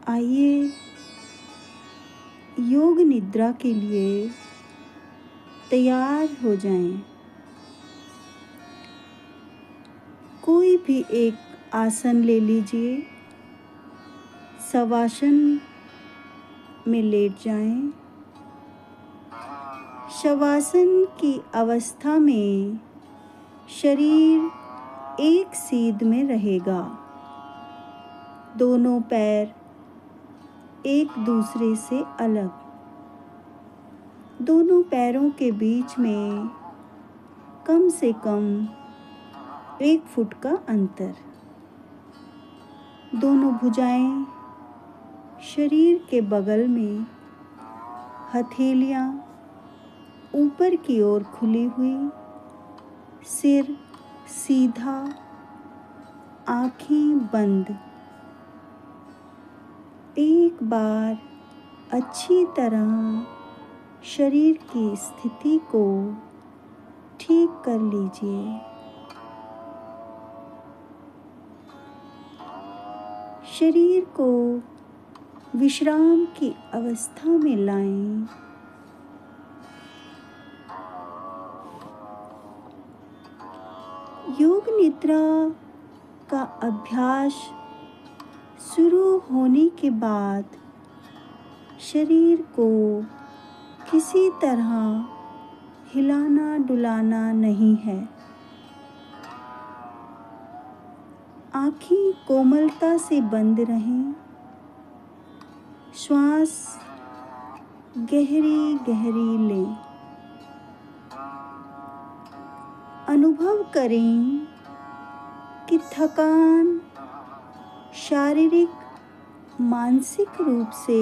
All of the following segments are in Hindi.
आइए योग निद्रा के लिए तैयार हो जाएं। कोई भी एक आसन ले लीजिए। शवासन में लेट जाएं। शवासन की अवस्था में शरीर एक सीध में रहेगा। दोनों पैर एक दूसरे से अलग। दोनों पैरों के बीच में कम से कम 1 फुट का अंतर। दोनों भुजाएं शरीर के बगल में, हथेलियां ऊपर की ओर खुली हुई, सिर सीधा, आँखें बंद। एक बार अच्छी तरह शरीर की स्थिति को ठीक कर लीजिए। शरीर को विश्राम की अवस्था में लाएं। योग निद्रा का अभ्यास शुरू होने के बाद शरीर को किसी तरह हिलाना डुलाना नहीं है। आँखें कोमलता से बंद रहें। श्वास गहरी गहरी लें। अनुभव करें कि थकान शारीरिक मानसिक रूप से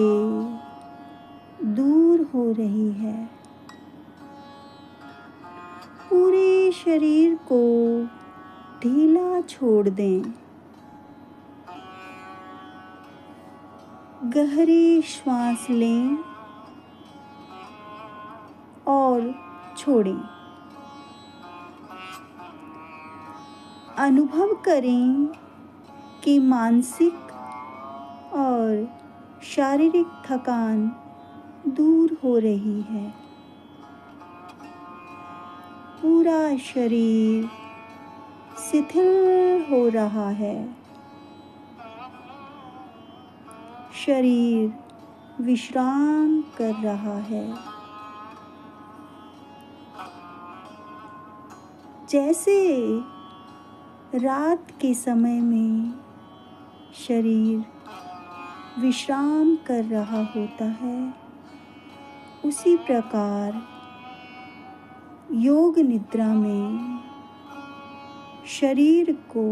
दूर हो रही है। पूरे शरीर को ढीला छोड़ दें। गहरी श्वास लें और छोड़ें। अनुभव करें कि मानसिक और शारीरिक थकान दूर हो रही है। पूरा शरीर शिथिल हो रहा है। शरीर विश्राम कर रहा है। जैसे रात के समय में शरीर विश्राम कर रहा होता है, उसी प्रकार योग निद्रा में शरीर को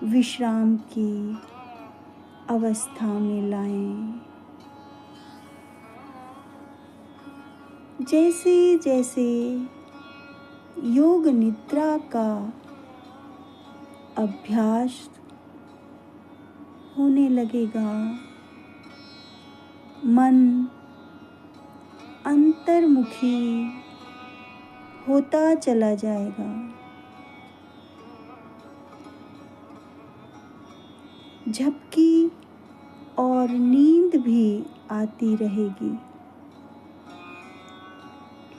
विश्राम की अवस्था में लाएं। जैसे जैसे योग निद्रा का अभ्यास होने लगेगा, मन अंतर्मुखी होता चला जाएगा। झपकी और नींद भी आती रहेगी,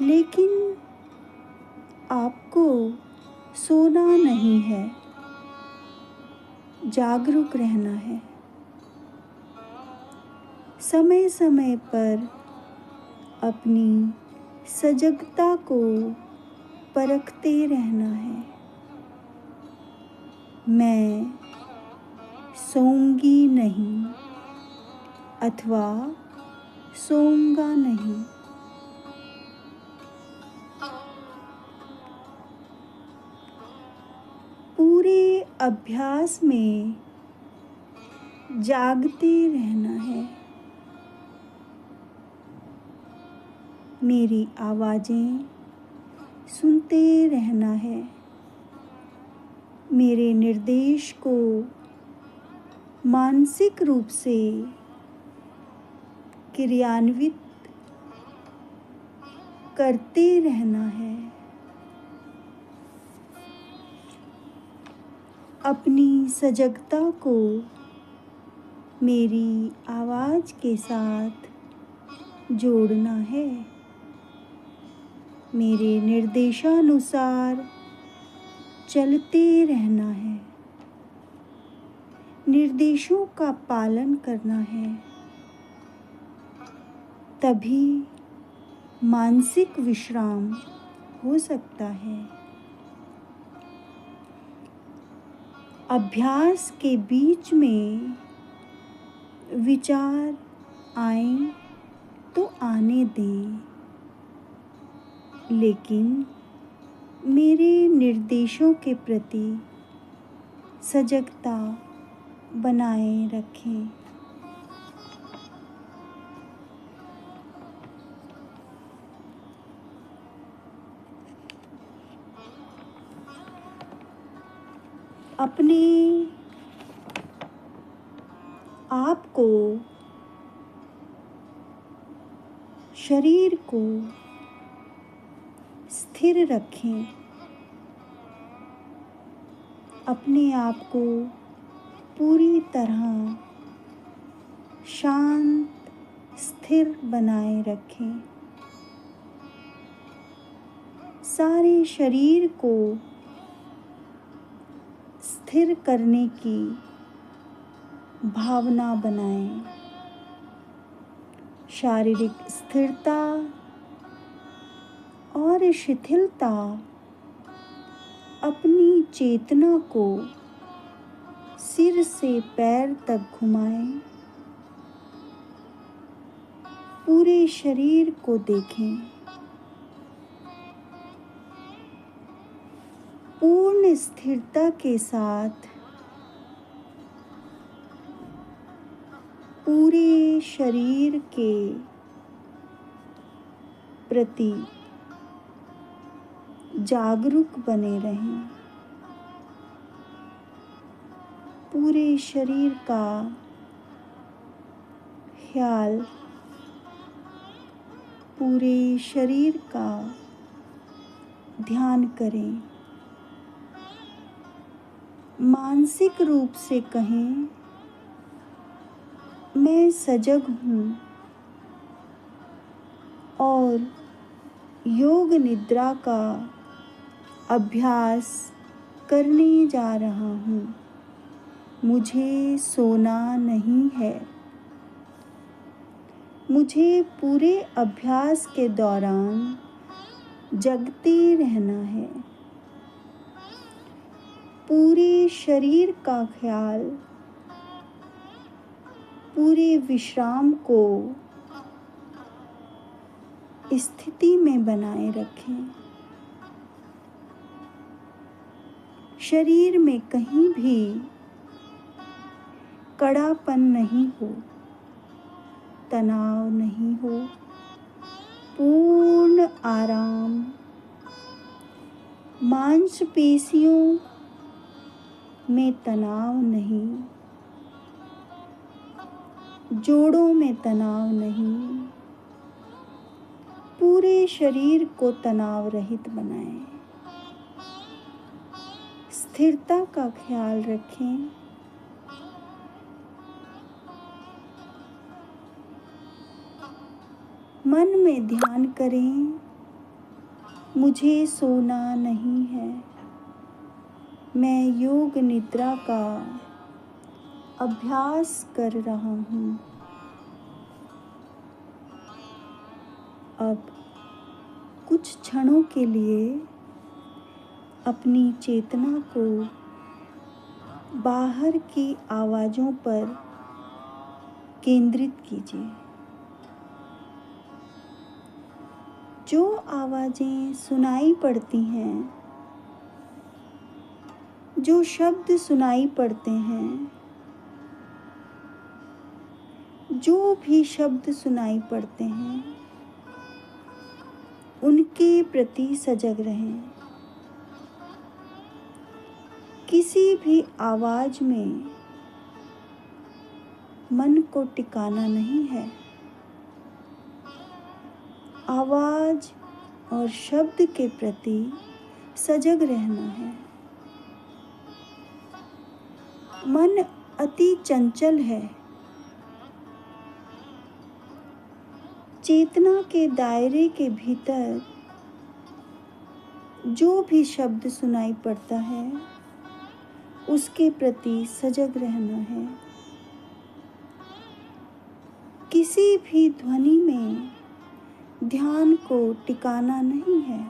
लेकिन आपको सोना नहीं है, जागरूक रहना है। समय समय पर अपनी सजगता को परखते रहना है। मैं सोऊंगी नहीं अथवा सोऊंगा नहीं। पूरे अभ्यास में जागते रहना है। मेरी आवाज़ें सुनते रहना है। मेरे निर्देश को मानसिक रूप से क्रियान्वित करते रहना है। अपनी सजगता को मेरी आवाज़ के साथ जोड़ना है। मेरे निर्देशानुसार चलते रहना है। निर्देशों का पालन करना है। तभी मानसिक विश्राम हो सकता है। अभ्यास के बीच में विचार आए तो आने दें, लेकिन मेरे निर्देशों के प्रति सजगता बनाए रखें। अपने आप को, शरीर को स्थिर रखें। अपने आप को पूरी तरह शांत, स्थिर बनाए रखें। सारे शरीर को स्थिर करने की भावना बनाएं। शारीरिक स्थिरता और शिथिलता अपनी चेतना को सिर से पैर तक घुमाएं। पूरे शरीर को देखें। पूर्ण स्थिरता के साथ पूरे शरीर के प्रति जागरूक बने रहें। पूरे शरीर का ख्याल, पूरे शरीर का ध्यान करें। मानसिक रूप से कहें, मैं सजग हूँ और योग निद्रा का अभ्यास करने जा रहा हूँ। मुझे सोना नहीं है। मुझे पूरे अभ्यास के दौरान जगते रहना है। पूरे शरीर का ख्याल, पूरे विश्राम को स्थिति में बनाए रखें। शरीर में कहीं भी कड़ापन नहीं हो, तनाव नहीं हो। पूर्ण आराम। मांसपेशियों में तनाव नहीं, जोड़ों में तनाव नहीं। पूरे शरीर को तनाव रहित बनाएं। स्थिरता का ख्याल रखें। मन में ध्यान करें, मुझे सोना नहीं है। मैं योग निद्रा का अभ्यास कर रहा हूँ। अब कुछ क्षणों के लिए अपनी चेतना को बाहर की आवाज़ों पर केंद्रित कीजिए। जो आवाज़ें सुनाई पड़ती हैं, जो शब्द सुनाई पड़ते हैं, जो भी शब्द सुनाई पड़ते हैं, उनके प्रति सजग रहें। किसी भी आवाज़ में मन को टिकाना नहीं है। आवाज़ और शब्द के प्रति सजग रहना है। मन अति चंचल है। चेतना के दायरे के भीतर जो भी शब्द सुनाई पड़ता है उसके प्रति सजग रहना है। किसी भी ध्वनि में ध्यान को टिकाना नहीं है,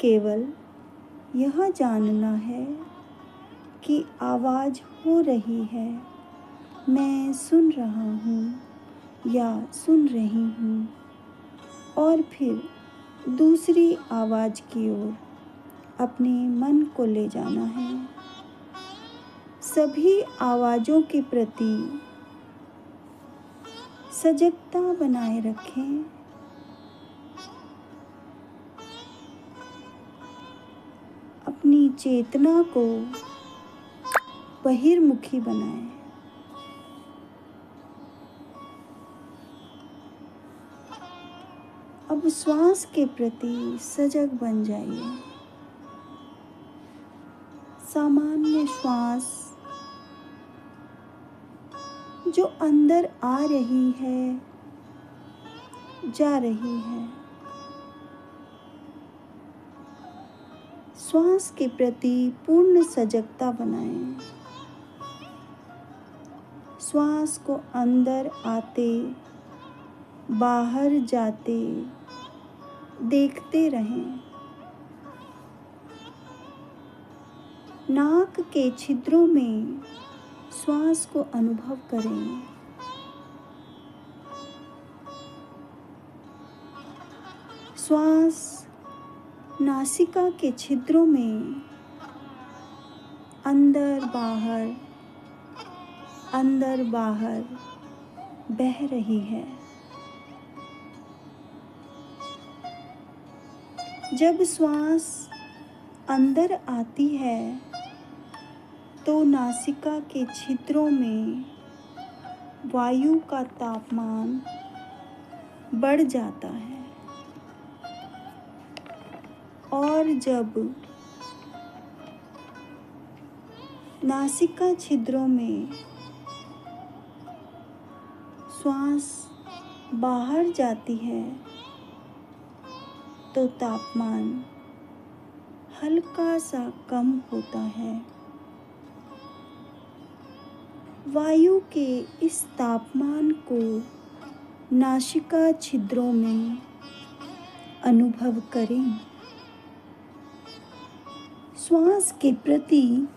केवल यह जानना है कि आवाज़ हो रही है, मैं सुन रहा हूँ या सुन रही हूँ, और फिर दूसरी आवाज़ की ओर अपने मन को ले जाना है। सभी आवाज़ों के प्रति सजगता बनाए रखें। अपनी चेतना को बहिर्मुखी बनाएं। अब श्वास के प्रति सजग बन जाइए। सामान्य श्वास जो अंदर आ रही है, जा रही है, श्वास के प्रति पूर्ण सजगता बनाएं। श्वास को अंदर आते, बाहर जाते देखते रहें। नाक के छिद्रों में श्वास को अनुभव करें। श्वास नासिका के छिद्रों में अंदर बाहर बह रही है। जब श्वास अंदर आती है तो नासिका के छिद्रों में वायु का तापमान बढ़ जाता है, और जब नासिका छिद्रों में श्वास बाहर जाती है तो तापमान हल्का सा कम होता है। वायु के इस तापमान को नासिका छिद्रों में अनुभव करें। श्वास के प्रति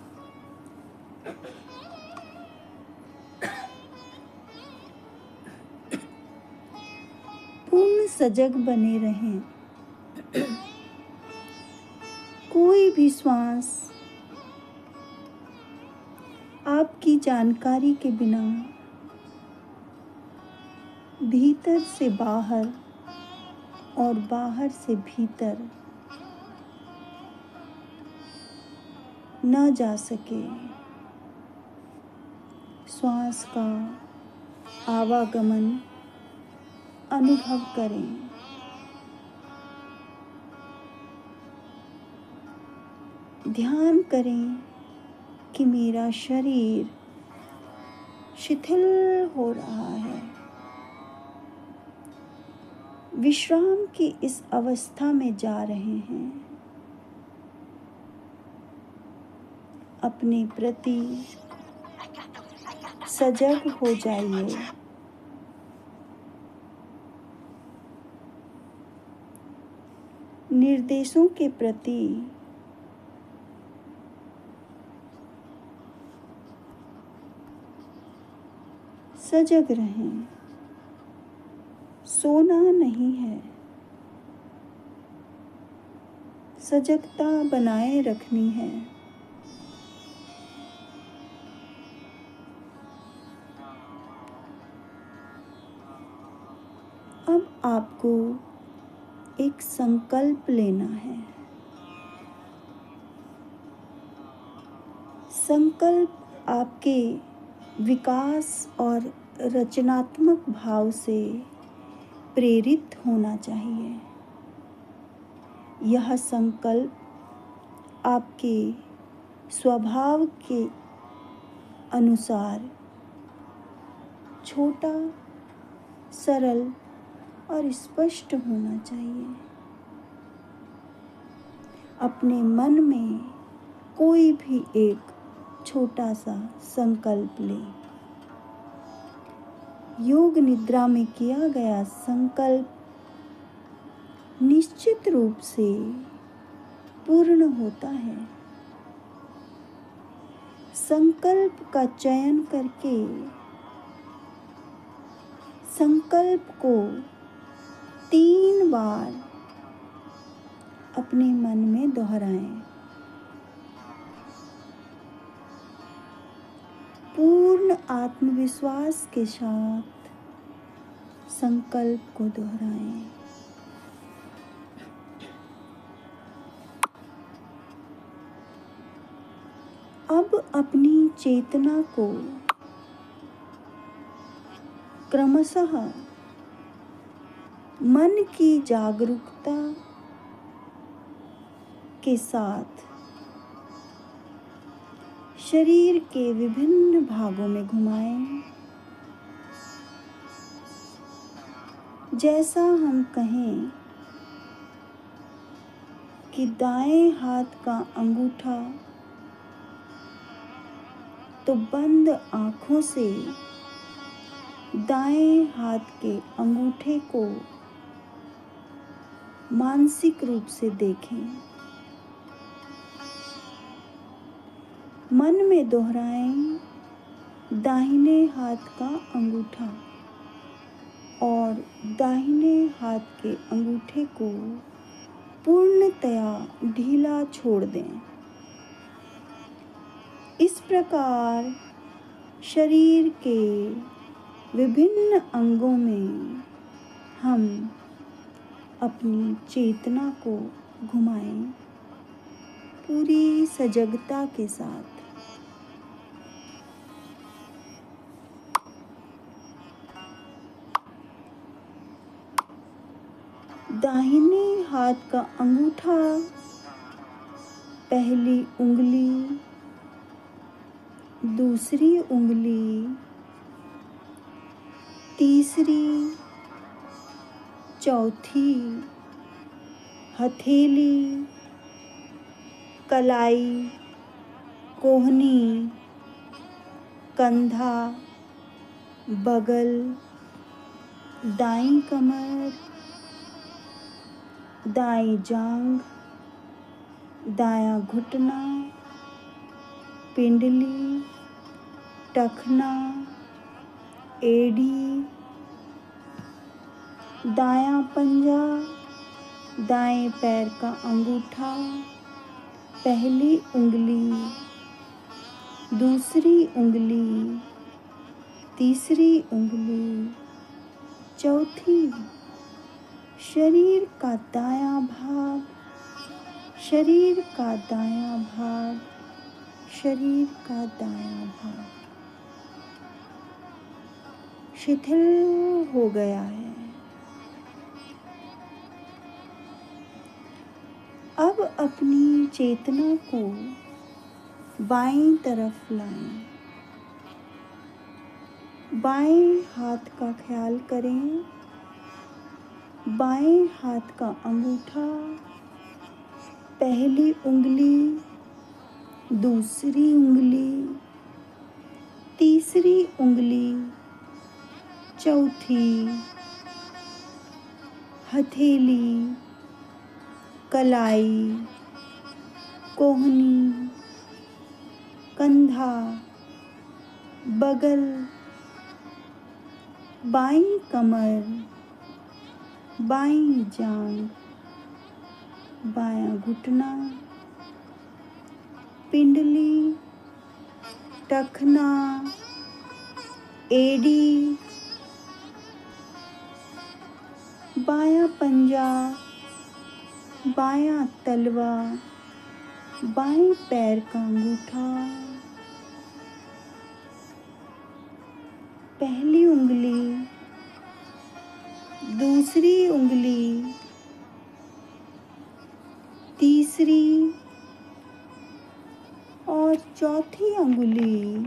पूर्ण सजग बने रहें। कोई भी श्वास आपकी जानकारी के बिना भीतर से बाहर और बाहर से भीतर न जा सके। श्वास का आवागमन अनुभव करें। ध्यान करें कि मेरा शरीर शिथिल हो रहा है। विश्राम की इस अवस्था में जा रहे हैं। अपने प्रति सजग हो जाइए। निर्देशों के प्रति सजग रहें। सोना नहीं है, सजगता बनाए रखनी है। अब आपको एक संकल्प लेना है। संकल्प आपके विकास और रचनात्मक भाव से प्रेरित होना चाहिए। यह संकल्प आपके स्वभाव के अनुसार छोटा सरल और स्पष्ट होना चाहिए। अपने मन में कोई भी एक छोटा सा संकल्प ले। योग निद्रा में किया गया संकल्प निश्चित रूप से पूर्ण होता है। संकल्प का चयन करके संकल्प को 3 बार अपने मन में दोहराएं। पूर्ण आत्मविश्वास के साथ संकल्प को दोहराएं। अब अपनी चेतना को क्रमशः मन की जागरूकता के साथ शरीर के विभिन्न भागों में घुमाएं। जैसा हम कहें कि दाएं हाथ का अंगूठा, तो बंद आँखों से दाएं हाथ के अंगूठे को मानसिक रूप से देखें। मन में दोहराएं दाहिने हाथ का अंगूठा और दाहिने हाथ के अंगूठे को पूर्णतया ढीला छोड़ दें। इस प्रकार शरीर के विभिन्न अंगों में हम अपनी चेतना को घुमाएं पूरी सजगता के साथ। दाहिने हाथ का अंगूठा, पहली उंगली, दूसरी उंगली, तीसरी, चौथी, हथेली, कलाई, कोहनी, कंधा, बगल, दाईं कमर, दाईं जांघ, दायां घुटना, पिंडली, टखना, एड़ी, दायां पंजा, दाएं पैर का अंगूठा, पहली उंगली, दूसरी उंगली, तीसरी उंगली, चौथी, शरीर का दायां भाग, शरीर का दायां भाग, शरीर का दायां भाग शिथिल हो गया है। अब अपनी चेतना को बाईं तरफ लाएं। बाएं हाथ का ख्याल करें। बाएं हाथ का अंगूठा, पहली उंगली, दूसरी उंगली, तीसरी उंगली, चौथी, हथेली, कलाई, कोहनी, कंधा, बगल, बाईं कमर, बाईं जांघ, बायां घुटना, पिंडली, टखना, एड़ी, बायां पंजा, बायां तलवा, बाएं पैर का अंगूठा, पहली उंगली, दूसरी उंगली, तीसरी और चौथी उंगली,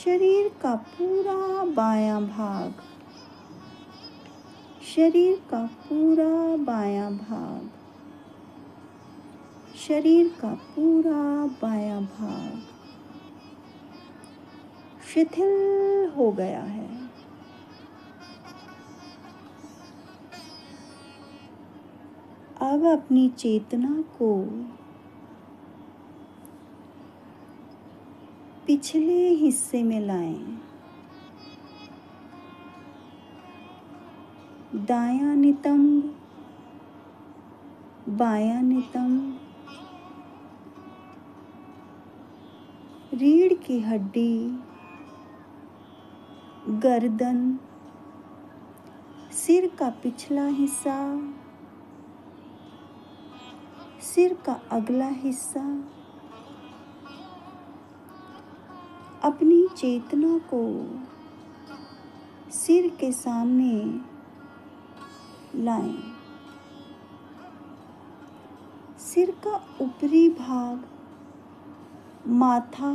शरीर का पूरा बायां भाग, शरीर का पूरा बायां भाग, शरीर का पूरा बायां भाग शिथिल हो गया है। अब अपनी चेतना को पिछले हिस्से में लाएं। दायां नितंब, बायां नितंब, रीढ़ की हड्डी, गर्दन, सिर का पिछला हिस्सा, सिर का अगला हिस्सा। अपनी चेतना को सिर के सामने लाएं। सिर का ऊपरी भाग, माथा,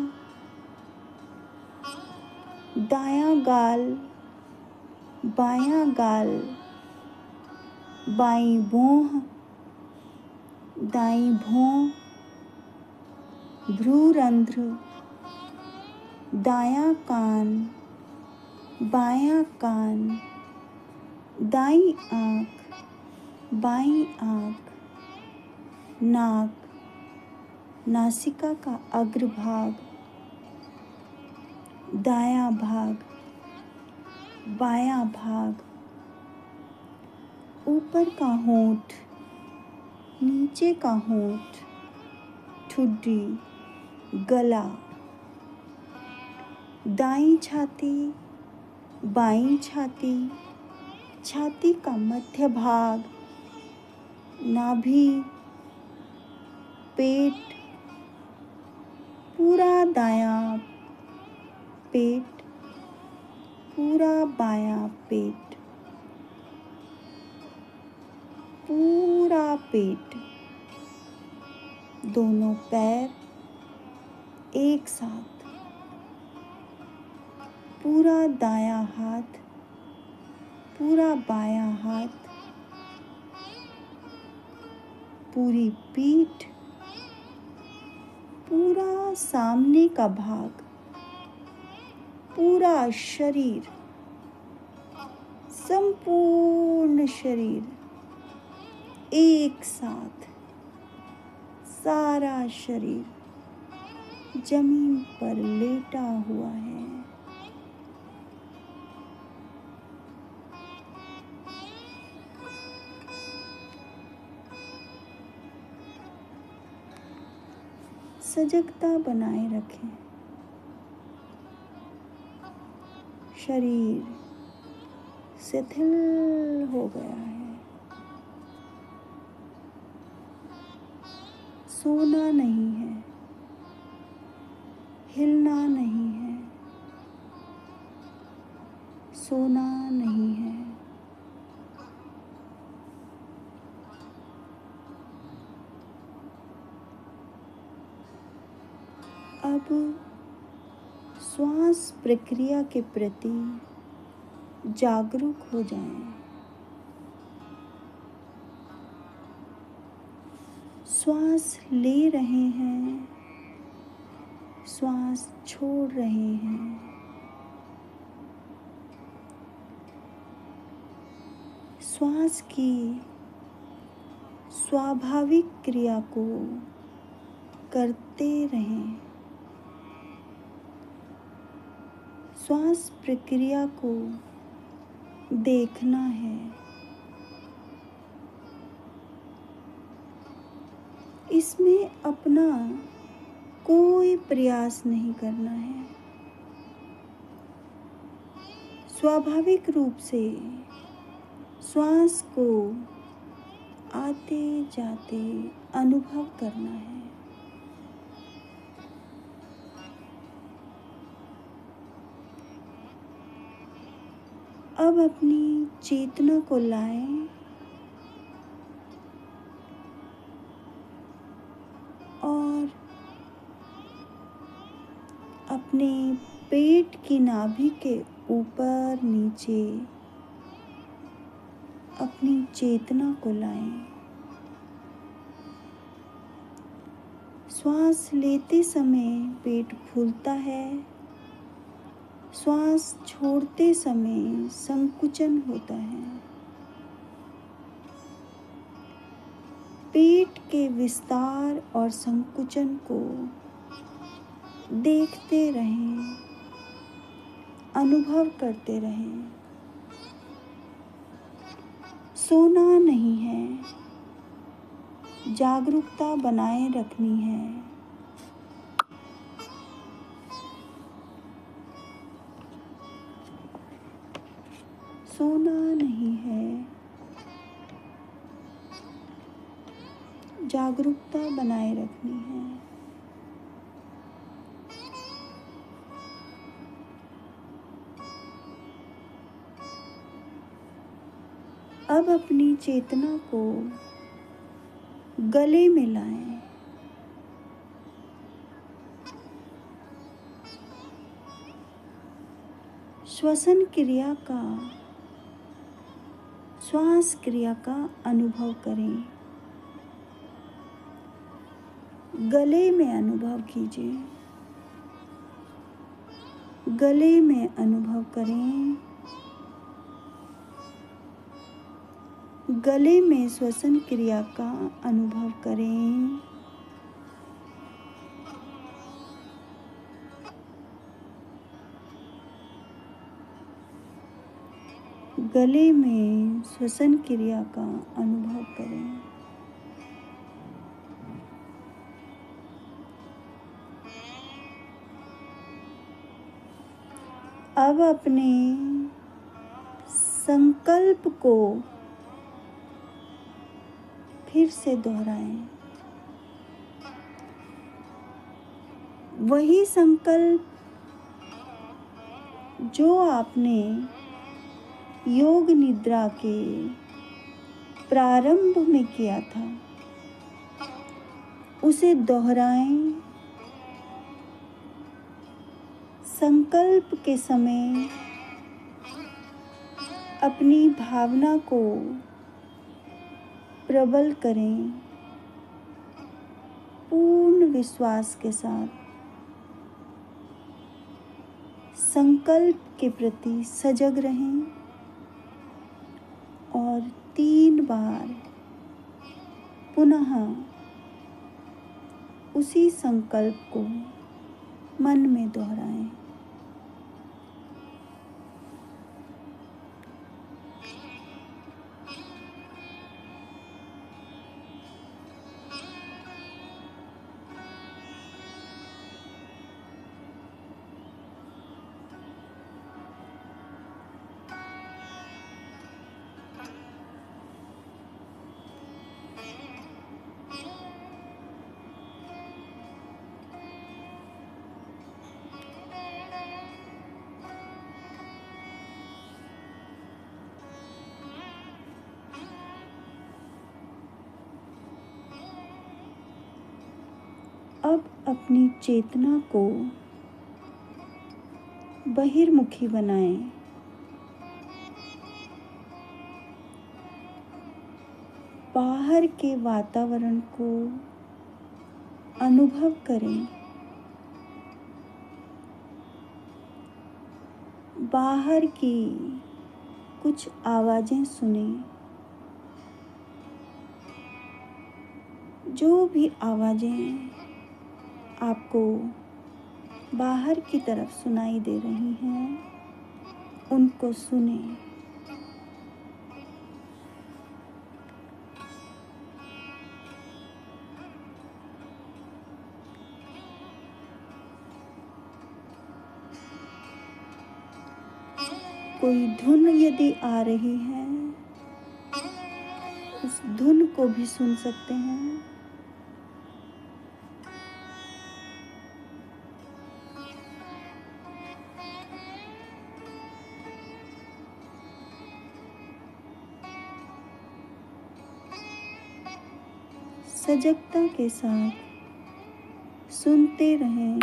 दायां गाल, बायां गाल, बाईं भौं, दाईं भौं, भ्रूरंध्र, दायां कान, बायां कान, दाईं आँख, बाईं आँख, नाक, नासिका का अग्रभाग, दायां भाग, बायां भाग, ऊपर का होंठ, नीचे का होंठ, ठुड्डी, गला, दाईं छाती, बाईं छाती, छाती का मध्य भाग, नाभि, पेट, पूरा दायां पेट, पूरा बायां पेट, पूरा पेट, दोनों पैर एक साथ, पूरा दायां हाथ, पूरा बायां हाथ, पूरी पीठ, पूरा सामने का भाग, पूरा शरीर, संपूर्ण शरीर एक साथ, सारा शरीर जमीन पर लेटा हुआ है। सजगता बनाए रखें। शरीर शिथिल हो गया है। सोना नहीं है, हिलना नहीं है, सोना नहीं है। अब श्वास प्रक्रिया के प्रति जागरूक हो जाएं। श्वास ले रहे हैं, श्वास छोड़ रहे हैं। श्वास की स्वाभाविक क्रिया को करते रहें। श्वास प्रक्रिया को देखना है। इसमें अपना कोई प्रयास नहीं करना है। स्वाभाविक रूप से श्वास को आते जाते अनुभव करना है। अब अपनी चेतना को लाएं और अपने पेट की नाभि के ऊपर नीचे अपनी चेतना को लाएं। श्वास लेते समय पेट फूलता है, श्वास छोड़ते समय संकुचन होता है। पेट के विस्तार और संकुचन को देखते रहें, अनुभव करते रहें। सोना नहीं है, जागरूकता बनाए रखनी है। सोना नहीं है, जागरूकता बनाए रखनी है। अब अपनी चेतना को गले में लाएं। श्वसन क्रिया का, श्वास क्रिया का अनुभव करें। गले में अनुभव कीजिए, गले में अनुभव करें। गले में श्वसन क्रिया का अनुभव करें। गले में श्वसन क्रिया का अनुभव करें। अब अपने संकल्प को फिर से दोहराएं। वही संकल्प जो आपने योग निद्रा के प्रारंभ में किया था, उसे दोहराएं। संकल्प के समय अपनी भावना को प्रबल करें। पूर्ण विश्वास के साथ संकल्प के प्रति सजग रहें और 3 बार पुनः उसी संकल्प को मन में दोहराएं। अब अपनी चेतना को बहिर्मुखी बनाएं। बाहर के वातावरण को अनुभव करें। बाहर की कुछ आवाजें सुनें। जो भी आवाजें आपको बाहर की तरफ सुनाई दे रही हैं, उनको सुनें। कोई धुन यदि आ रही है, उस धुन को भी सुन सकते हैं। सजगता के साथ सुनते रहें।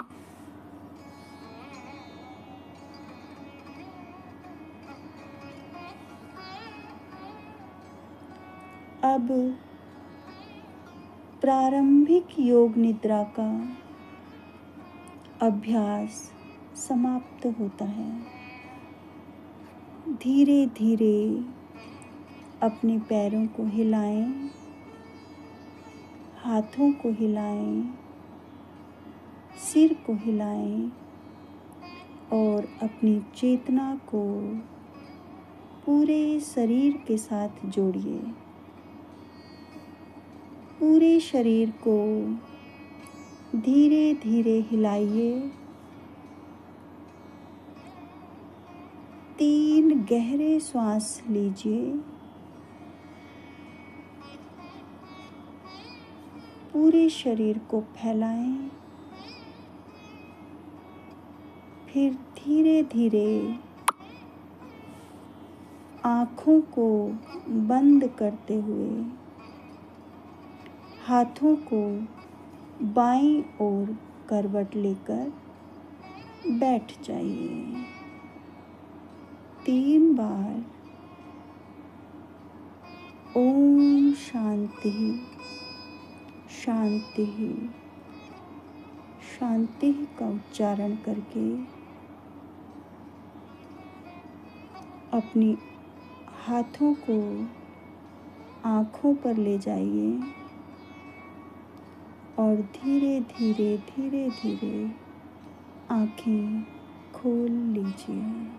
अब प्रारंभिक योग निद्रा का अभ्यास समाप्त होता है। धीरे धीरे अपने पैरों को हिलाएं, हाथों को हिलाएं, सिर को हिलाएं और अपनी चेतना को पूरे शरीर के साथ जोड़िए। पूरे शरीर को धीरे धीरे हिलाइए। 3 गहरे श्वास लीजिए। पूरे शरीर को फैलाएं। फिर धीरे धीरे आँखों को बंद करते हुए हाथों को बाईं ओर करवट लेकर बैठ जाइए। 3 बार ओम शांति शांति शांति का उच्चारण करके अपनी हाथों को आँखों पर ले जाइए और धीरे धीरे धीरे धीरे आँखें खोल लीजिए।